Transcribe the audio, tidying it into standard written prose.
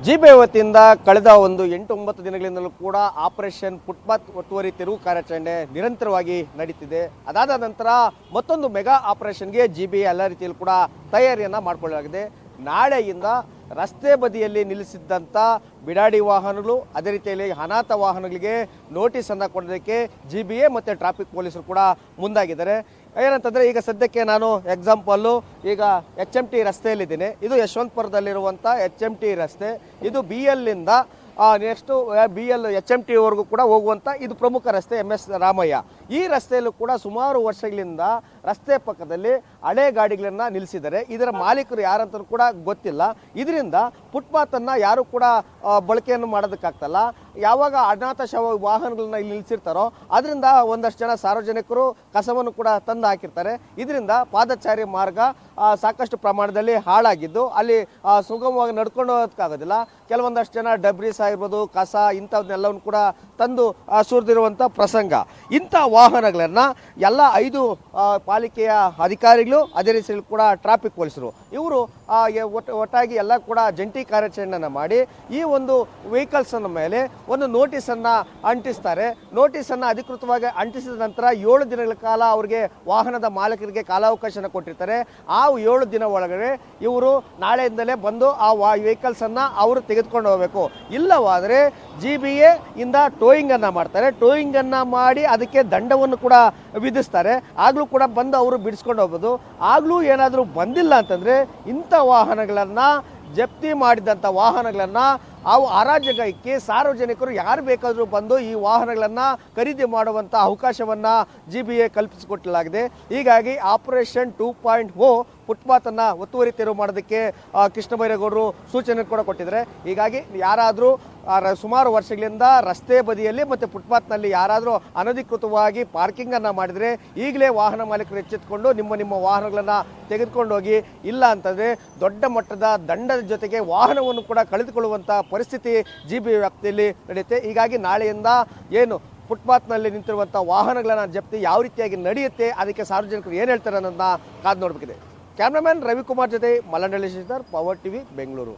GB ವತಿಯಿಂದ ಕಳೆದ ಒಂದು 8-9 ದಿನಗಳಿಂದಲೂ ಕೂಡ ಆಪರೇಷನ್ ಫುಟ್ಪಾತ್ ಒತ್ತುವರಿ ತೆರವು ಕಾರ್ಯಾಚರಣೆ ನಿರಂತರವಾಗಿ ನಡೀತಿದೆ. ಅದಾದ ನಂತರ ಮತ್ತೊಂದು ಮೆಗಾ ಆಪರೇಷನ್ಗೆ ಜಿಬಿ ಎಲ್ಲ ರೀತಿಯಲ್ಲೂ ಕೂಡ ತಯಾರಿಯನ್ನು ಮಾಡಿಕೊಳ್ಳಲಾಗಿದೆ. ನಾಳೆಯಿಂದ ರಸ್ತೆ ಬದಿಯಲ್ಲಿ ನಿಲ್ಲಿಸಿದ್ದಂಥ ಬಿಡಾಡಿ ವಾಹನಗಳು, ಅದೇ ರೀತಿಯಲ್ಲಿ ಅನಾಥ ವಾಹನಗಳಿಗೆ ನೋಟಿಸನ್ನು ಕೊಡೋದಕ್ಕೆ ಜಿಬಿಎ ಮತ್ತು ಟ್ರಾಫಿಕ್ ಪೊಲೀಸರು ಕೂಡ ಮುಂದಾಗಿದ್ದಾರೆ. ಏನಂತಂದರೆ, ಈಗ ಸದ್ಯಕ್ಕೆ ನಾನು ಎಕ್ಸಾಂಪಲ್ಲು ಈಗ HMT ರಸ್ತೆಯಲ್ಲಿದ್ದೀನಿ. ಇದು ಯಶವಂತಪುರದಲ್ಲಿರುವಂಥ HMT ರಸ್ತೆ. ಇದು BL ಇಂದ ನೆಕ್ಸ್ಟು BL HMT ವರೆಗೂ ಕೂಡ ಹೋಗುವಂಥ ಇದು ಪ್ರಮುಖ ರಸ್ತೆ MS ರಾಮಯ್ಯ. ಈ ರಸ್ತೆಯಲ್ಲೂ ಕೂಡ ಸುಮಾರು ವರ್ಷಗಳಿಂದ ರಸ್ತೆ ಪಕ್ಕದಲ್ಲಿ ಹಳೆ ಗಾಡಿಗಳನ್ನು ನಿಲ್ಲಿಸಿದ್ದಾರೆ. ಇದರ ಮಾಲೀಕರು ಯಾರಂತ ಕೂಡ ಗೊತ್ತಿಲ್ಲ. ಇದರಿಂದ ಫುಟ್ಪಾತನ್ನು ಯಾರು ಕೂಡ ಬಳಕೆಯನ್ನು ಮಾಡೋದಕ್ಕಾಗ್ತಲ್ಲ. ಯಾವಾಗ ಅನಾಥ ಶವ ವಾಹನಗಳನ್ನ ಇಲ್ಲಿ ನಿಲ್ಲಿಸಿರ್ತಾರೋ ಅದರಿಂದ ಒಂದಷ್ಟು ಜನ ಸಾರ್ವಜನಿಕರು ಕಸವನ್ನು ಕೂಡ ತಂದು ಹಾಕಿರ್ತಾರೆ. ಇದರಿಂದ ಪಾದಚಾರಿ ಮಾರ್ಗ ಸಾಕಷ್ಟು ಪ್ರಮಾಣದಲ್ಲಿ ಹಾಳಾಗಿದ್ದು ಅಲ್ಲಿ ಸುಗಮವಾಗಿ ನಡ್ಕೊಂಡು ಹೋಗೋದಕ್ಕಾಗೋದಿಲ್ಲ. ಕೆಲವೊಂದಷ್ಟು ಜನ ಡಬ್ರೀಸ್ ಆಗಿರ್ಬೋದು, ಕಸ ಇಂಥವನ್ನೆಲ್ಲವನ್ನು ಕೂಡ ತಂದು ಸುರಿದಿರುವಂಥ ಪ್ರಸಂಗ. ಇಂಥ ವಾಹನಗಳನ್ನು ಎಲ್ಲ 5 ಪಾಲಿಕೆಯ ಅಧಿಕಾರಿಗಳು, ಅದೇ ರೀತಿಯಲ್ಲಿ ಕೂಡ ಟ್ರಾಫಿಕ್ ಪೊಲೀಸರು ಇವರು ಒಟ್ಟಾಗಿ ಎಲ್ಲ ಕೂಡ ಜಂಟಿ ಕಾರ್ಯಾಚರಣೆಯನ್ನು ಮಾಡಿ ಈ ಒಂದು ವೆಹಿಕಲ್ಸನ್ನ ಮೇಲೆ ಒಂದು ನೋಟಿಸನ್ನು ಅಂಟಿಸ್ತಾರೆ. ನೋಟಿಸನ್ನು ಅಧಿಕೃತವಾಗಿ ಅಂಟಿಸಿದ ನಂತರ 7 ದಿನಗಳ ಕಾಲ ಅವರಿಗೆ ವಾಹನದ ಮಾಲೀಕರಿಗೆ ಕಾಲಾವಕಾಶನ ಕೊಟ್ಟಿರ್ತಾರೆ. ಆ 7 ದಿನ ಒಳಗಡೆ ಇವರು ನಾಳೆಯಿಂದಲೇ ಬಂದು ಆ ವೆಹಿಕಲ್ಸನ್ನು ಅವರು ತೆಗೆದುಕೊಂಡು ಹೋಗಬೇಕು. ಇಲ್ಲವಾದರೆ GBA ಇಂದ ಟೋಯಿಂಗನ್ನು ಮಾಡ್ತಾರೆ. ಟೋಯಿಂಗನ್ನು ಮಾಡಿ ಅದಕ್ಕೆ ದಂಡವನ್ನು ಕೂಡ ವಿಧಿಸ್ತಾರೆ. ಆಗಲೂ ಕೂಡ ಬಂದು ಅವರು ಬಿಡಿಸ್ಕೊಂಡು ಹೋಗ್ಬೋದು. ಆಗಲೂ ಏನಾದರೂ ಬಂದಿಲ್ಲ ಅಂತಂದರೆ ಇಂಥ ವಾಹನಗಳನ್ನು, ಜಪ್ತಿ ಮಾಡಿದಂಥ ವಾಹನಗಳನ್ನು ಅವು ಹರಾಜಿಗೆ ಸಾರ್ವಜನಿಕರು ಯಾರು ಬೇಕಾದರೂ ಬಂದು ಈ ವಾಹನಗಳನ್ನು ಖರೀದಿ ಮಾಡುವಂಥ ಅವಕಾಶವನ್ನು GBA ಕಲ್ಪಿಸಿಕೊಟ್ಟಲಾಗಿದೆ. ಹೀಗಾಗಿ ಆಪರೇಷನ್ 2.0 ಫುಟ್ಪಾತನ್ನು ಒತ್ತುವರಿ ತೆರವು ಮಾಡೋದಕ್ಕೆ ಕೃಷ್ಣ ಬೈರೇಗೌಡರು ಸೂಚನೆ ಕೂಡ ಕೊಟ್ಟಿದ್ದಾರೆ. ಹೀಗಾಗಿ ಯಾರಾದರೂ ಸುಮಾರು ವರ್ಷಗಳಿಂದ ರಸ್ತೆ ಬದಿಯಲ್ಲಿ ಮತ್ತು ಫುಟ್ಪಾತ್ನಲ್ಲಿ ಯಾರಾದರೂ ಅನಧಿಕೃತವಾಗಿ ಪಾರ್ಕಿಂಗನ್ನು ಮಾಡಿದರೆ ಈಗಲೇ ವಾಹನ ಮಾಲೀಕರು ಎಚ್ಚೆತ್ತುಕೊಂಡು ನಿಮ್ಮ ವಾಹನಗಳನ್ನು ತೆಗೆದುಕೊಂಡು ಹೋಗಿ. ಇಲ್ಲ ಅಂತಂದರೆ ದೊಡ್ಡ ಮಟ್ಟದ ದಂಡದ ಜೊತೆಗೆ ವಾಹನವನ್ನು ಕೂಡ ಕಳೆದುಕೊಳ್ಳುವಂಥ ಪರಿಸ್ಥಿತಿ GBA ವ್ಯಾಪ್ತಿಯಲ್ಲಿ ನಡೆಯುತ್ತೆ. ಹೀಗಾಗಿ ನಾಳೆಯಿಂದ ಏನು ಫುಟ್ಪಾತ್ನಲ್ಲಿ ನಿಂತಿರುವಂಥ ವಾಹನಗಳನ್ನು ಜಪ್ತಿ ಯಾವ ರೀತಿಯಾಗಿ ನಡೆಯುತ್ತೆ, ಅದಕ್ಕೆ ಸಾರ್ವಜನಿಕರು ಏನು ಹೇಳ್ತಾರೆ ಅನ್ನೋದನ್ನ ಕಾದು ನೋಡಬೇಕಿದೆ. ಕ್ಯಾಮ್ರಾಮನ್ ರವಿಕುಮಾರ್ ಜೊತೆ ಮಲ್ಲಂಡಳ್ಳಿ ಶ್ರೀಧರ್, ಪವರ್ TV, ಬೆಂಗಳೂರು.